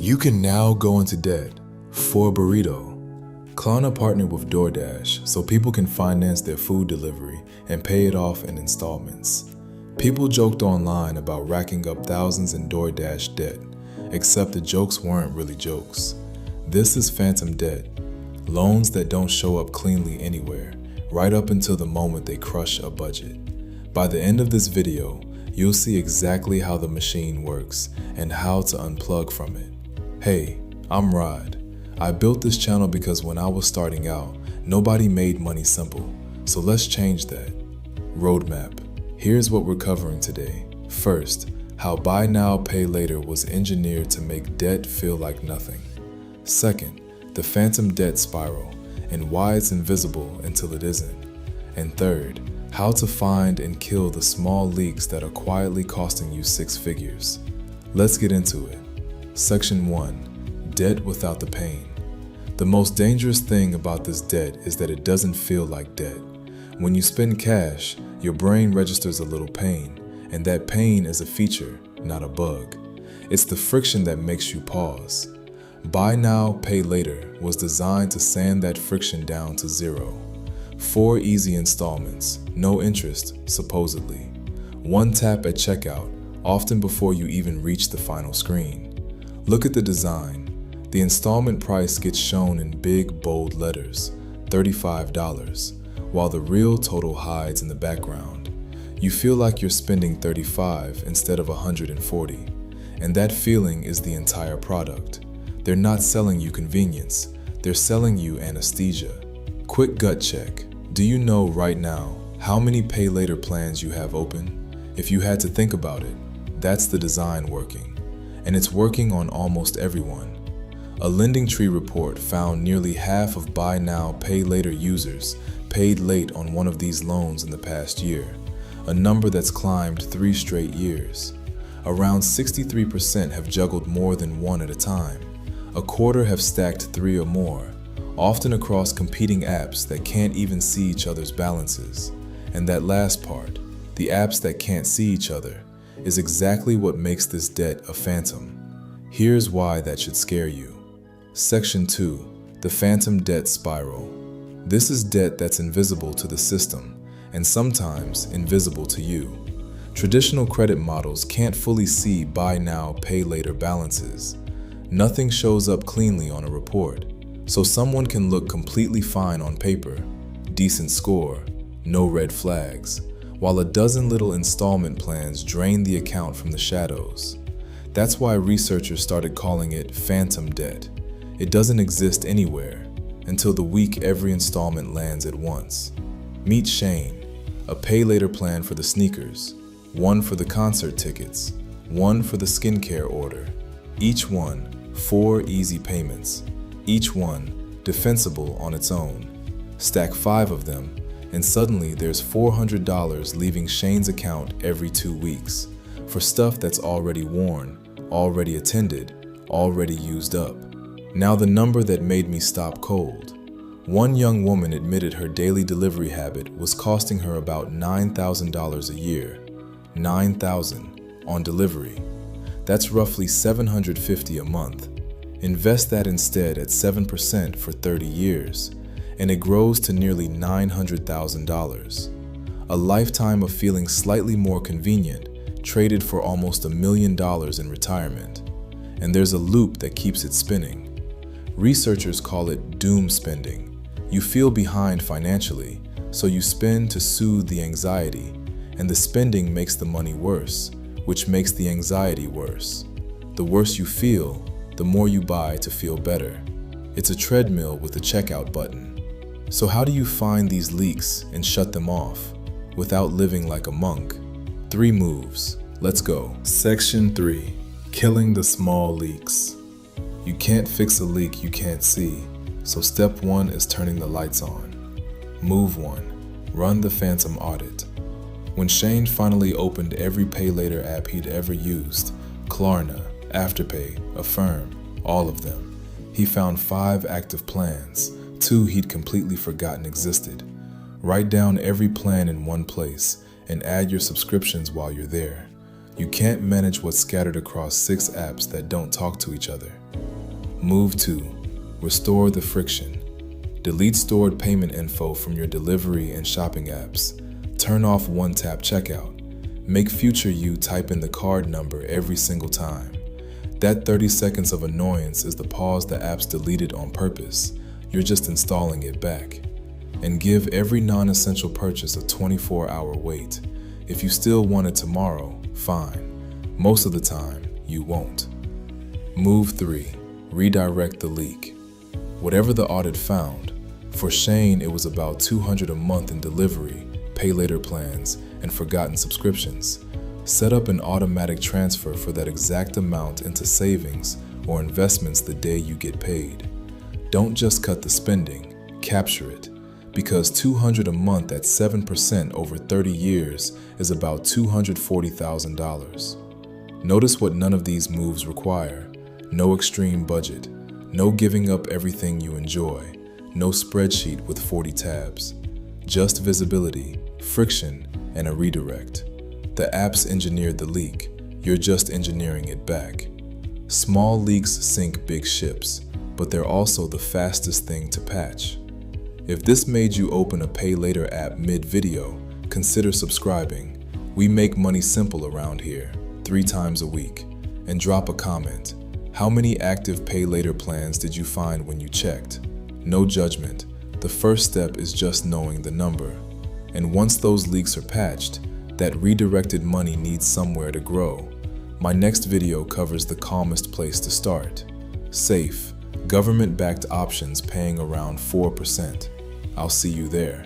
You can now go into debt for a burrito. Klarna partnered with DoorDash so people can finance their food delivery and pay it off in installments. People joked online about racking up thousands in DoorDash debt, except the jokes weren't really jokes. This is phantom debt, loans that don't show up cleanly anywhere, right up until the moment they crush a budget. By the end of this video, you'll see exactly how the machine works and how to unplug from it. Hey, I'm Rod. I built this channel because when I was starting out, nobody made money simple, so let's change that. Roadmap. Here's what we're covering today. First, how buy now, pay later was engineered to make debt feel like nothing. Second, the phantom debt spiral and why it's invisible until it isn't. And third, how to find and kill the small leaks that are quietly costing you six figures. Let's get into it. Section 1. Debt without the pain. The most dangerous thing about this debt is that it doesn't feel like debt. When you spend cash, your brain registers a little pain, and that pain is a feature, not a bug. It's the friction that makes you pause. Buy now, pay later was designed to sand that friction down to zero. 4 easy installments, no interest, supposedly. One tap at checkout, often before you even reach the final screen. Look at the design. The installment price gets shown in big, bold letters, $35, while the real total hides in the background. You feel like you're spending $35 instead of $140, and that feeling is the entire product. They're not selling you convenience, they're selling you anesthesia. Quick gut check. Do you know right now how many pay later plans you have open? If you had to think about it, that's the design working. And it's working on almost everyone. A Lending Tree report found nearly half of buy now, pay later users paid late on one of these loans in the past year, a number that's climbed 3 straight years. Around 63% have juggled more than one at a time. A quarter have stacked 3 or more, often across competing apps that can't even see each other's balances. And that last part, the apps that can't see each other, is exactly what makes this debt a phantom. Here's why that should scare you. Section 2. The phantom debt spiral. This is debt that's invisible to the system, and sometimes invisible to you. Traditional credit models can't fully see buy now, pay later balances. Nothing shows up cleanly on a report, so someone can look completely fine on paper, decent score, no red flags, while a dozen little installment plans drain the account from the shadows. That's why researchers started calling it phantom debt. It doesn't exist anywhere until the week every installment lands at once. Meet Shane, a pay later plan for the sneakers, one for the concert tickets, one for the skincare order. Each one, 4 easy payments, each one defensible on its own. Stack 5 of them, and suddenly there's $400 leaving Shane's account every 2 weeks for stuff that's already worn, already attended, already used up. Now the number that made me stop cold. One young woman admitted her daily delivery habit was costing her about $9,000 a year. $9,000 on delivery. That's roughly $750 a month. Invest that instead at 7% for 30 years, and it grows to nearly $900,000. A lifetime of feeling slightly more convenient, traded for almost $1 million in retirement. And there's a loop that keeps it spinning. Researchers call it doom spending. You feel behind financially, so you spend to soothe the anxiety, and the spending makes the money worse, which makes the anxiety worse. The worse you feel, the more you buy to feel better. It's a treadmill with a checkout button. So how do you find these leaks and shut them off without living like a monk? 3 moves. Let's go. Section 3. Killing the small leaks. You can't fix a leak you can't see, so step 1 is turning the lights on. Move 1. Run the phantom audit. When Shane finally opened every pay later app he'd ever used, Klarna, Afterpay, Affirm, all of them, he found 5 active plans, 2 he'd completely forgotten existed. Write down every plan in one place and add your subscriptions while you're there. You can't manage what's scattered across 6 apps that don't talk to each other. Move 2. Restore the friction. Delete stored payment info from your delivery and shopping apps. Turn off one-tap checkout. Make future you type in the card number every single time. That 30 seconds of annoyance is the pause the app's deleted on purpose. You're just installing it back. And give every non-essential purchase a 24-hour wait. If you still want it tomorrow, fine. Most of the time, you won't. Move 3. Redirect the leak. Whatever the audit found, for Shane it was about $200 a month in delivery, pay later plans, and forgotten subscriptions. Set up an automatic transfer for that exact amount into savings or investments the day you get paid. Don't just cut the spending, capture it, because $200 a month at 7% over 30 years is about $240,000. Notice what none of these moves require. No extreme budget, no giving up everything you enjoy, no spreadsheet with 40 tabs. Just visibility, friction, and a redirect. The app's engineered the leak, you're just engineering it back. Small leaks sink big ships, but they're also the fastest thing to patch. If this made you open a pay later app mid-video, consider subscribing. We make money simple around here, 3 times a week. And drop a comment. How many active pay later plans did you find when you checked? No judgment. The first step is just knowing the number. And once those leaks are patched, that redirected money needs somewhere to grow. My next video covers the calmest place to start. Safe, government-backed options paying around 4%. I'll see you there.